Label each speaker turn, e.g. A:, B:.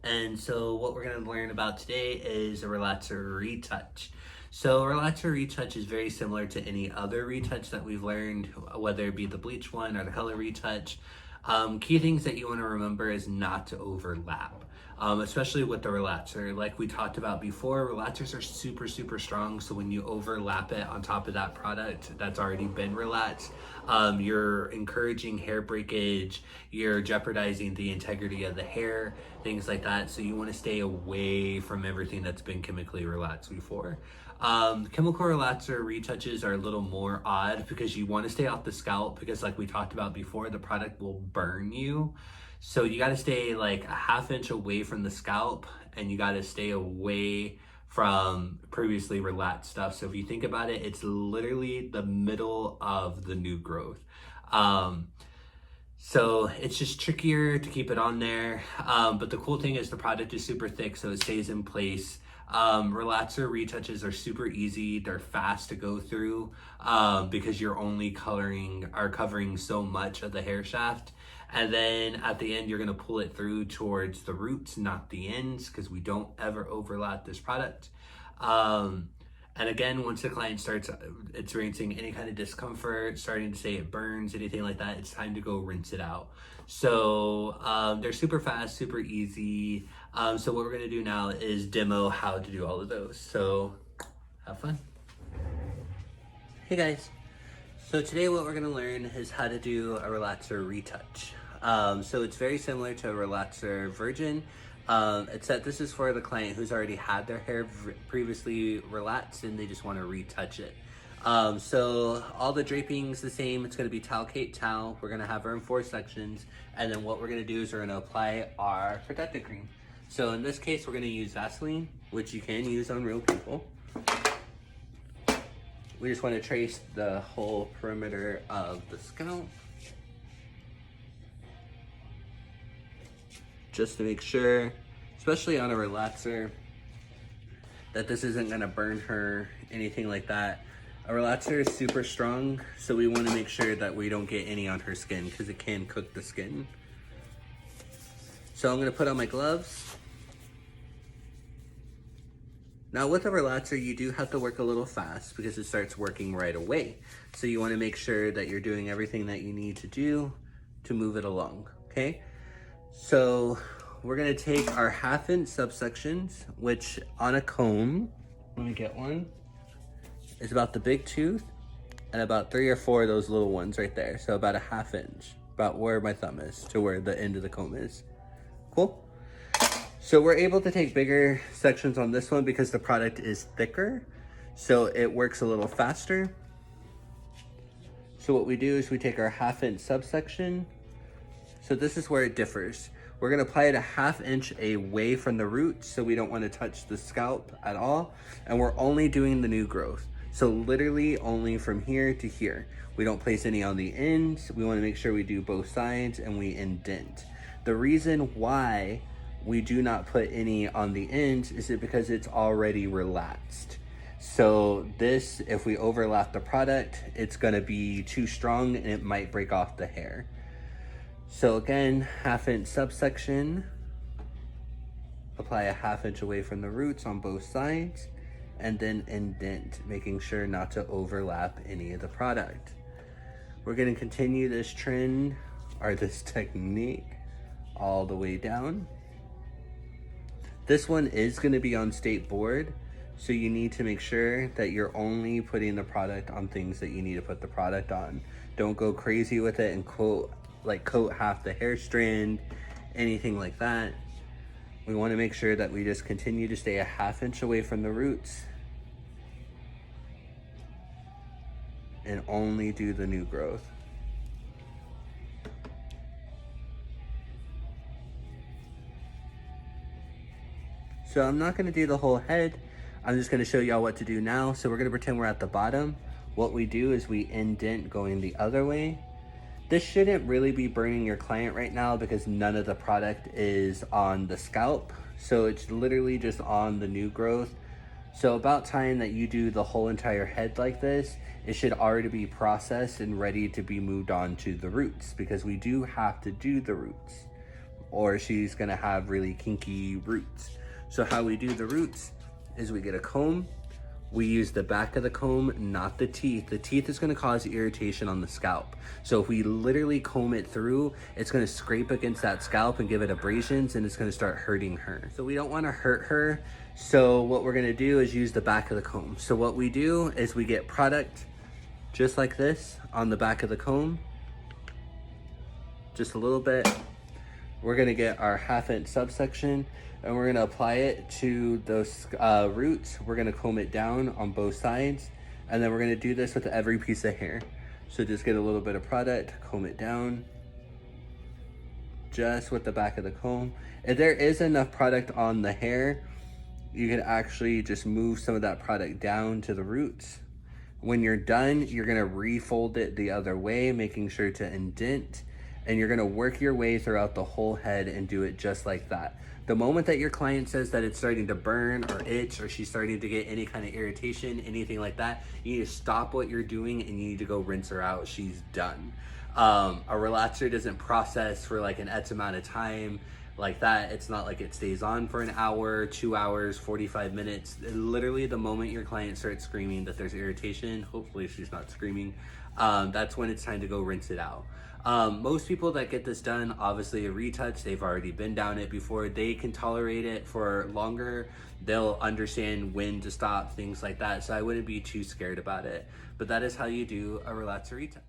A: And so what we're going to learn about today is a relaxer retouch. So a relaxer retouch is very similar to any other retouch that we've learned, whether it be the bleach one or the color retouch. Key things that you want to remember is not to overlap. Especially with the relaxer. Like we talked about before, relaxers are super, super strong. So when you overlap it on top of that product that's already been relaxed, you're encouraging hair breakage, you're jeopardizing the integrity of the hair, things like that. So you want to stay away from everything that's been chemically relaxed before. Chemical relaxer retouches are a little more odd because you want to stay off the scalp because like we talked about before, the product will burn you. So you got to stay like a half inch away from the scalp and you got to stay away from previously relaxed stuff. So if you think about it, it's literally the middle of the new growth. So it's just trickier to keep it on there. But the cool thing is the product is super thick, so it stays in place. Relaxer retouches are super easy. They're fast to go through because you're only covering so much of the hair shaft. And then at the end, you're going to pull it through towards the roots, not the ends, because we don't ever overlap this product. And again, once the client starts experiencing any kind of discomfort, starting to say it burns, anything like that, it's time to go rinse it out. So they're super fast, super easy. So what we're going to do now is demo how to do all of those. So have fun. Hey guys. So today what we're going to learn is how to do a relaxer retouch. So it's very similar to a relaxer virgin, except this is for the client who's already had their hair previously relaxed and they just want to retouch it. So all the draping's the same. It's going to be towel, cape, towel. We're going to have her in 4 sections. And then what we're going to do is we're going to apply our protective cream. So in this case, we're going to use Vaseline, which you can use on real people. We just want to trace the whole perimeter of the scalp. Just to make sure, especially on a relaxer, that this isn't going to burn her, anything like that. A relaxer is super strong, so we want to make sure that we don't get any on her skin because it can cook the skin. So I'm going to put on my gloves. Now with a relaxer, you do have to work a little fast because it starts working right away. So you want to make sure that you're doing everything that you need to do to move it along, okay? So we're going to take our 1/2 inch subsections, which on a comb, let me get one, is about the big tooth and about 3 or 4 of those little ones right there. So about a 1/2 inch, about where my thumb is to where the end of the comb is. Cool? So we're able to take bigger sections on this one because the product is thicker, so it works a little faster. So what we do is we take our 1/2 inch subsection. So this is where it differs. We're gonna apply it a 1/2 inch away from the roots, so we don't wanna touch the scalp at all. And we're only doing the new growth. So literally only from here to here. We don't place any on the ends. We wanna make sure we do both sides and we indent. The reason why we do not put any on the ends is it because it's already relaxed. So this, if we overlap the product, it's gonna be too strong and it might break off the hair. So again, 1/2 inch subsection, apply a 1/2 inch away from the roots on both sides, and then indent, making sure not to overlap any of the product. We're gonna continue this trend, or this technique, all the way down. This one is going to be on state board, so you need to make sure that you're only putting the product on things that you need to put the product on. Don't go crazy with it and coat half the hair strand, anything like that. We want to make sure that we just continue to stay a 1/2 inch away from the roots and only do the new growth. So I'm not gonna do the whole head. I'm just gonna show y'all what to do now. So we're gonna pretend we're at the bottom. What we do is we indent going the other way. This shouldn't really be burning your client right now because none of the product is on the scalp. So it's literally just on the new growth. So about time that you do the whole entire head like this, it should already be processed and ready to be moved on to the roots because we do have to do the roots. or she's gonna have really kinky roots. So how we do the roots is we get a comb. We use the back of the comb, not the teeth. The teeth is gonna cause irritation on the scalp. So if we literally comb it through, it's gonna scrape against that scalp and give it abrasions, and it's gonna start hurting her. So we don't wanna hurt her. So what we're gonna do is use the back of the comb. So what we do is we get product just like this on the back of the comb, just a little bit. We're gonna get our 1/2 inch subsection, and we're gonna apply it to those roots. We're gonna comb it down on both sides, and then we're gonna do this with every piece of hair. So just get a little bit of product, comb it down, just with the back of the comb. If there is enough product on the hair, you can actually just move some of that product down to the roots. When you're done, you're gonna refold it the other way, making sure to indent, and you're gonna work your way throughout the whole head and do it just like that. The moment that your client says that it's starting to burn or itch, or she's starting to get any kind of irritation, anything like that, you need to stop what you're doing and you need to go rinse her out. She's done. A relaxer doesn't process for like an X amount of time like that. It's not like it stays on for an hour, 2 hours, 45 minutes. Literally the moment your client starts screaming that there's irritation, hopefully she's not screaming, that's when it's time to go rinse it out. Most people that get this done, obviously a retouch, they've already been down it before. They can tolerate it for longer. They'll understand when to stop, things like that. So I wouldn't be too scared about it. But that is how you do a relaxer retouch.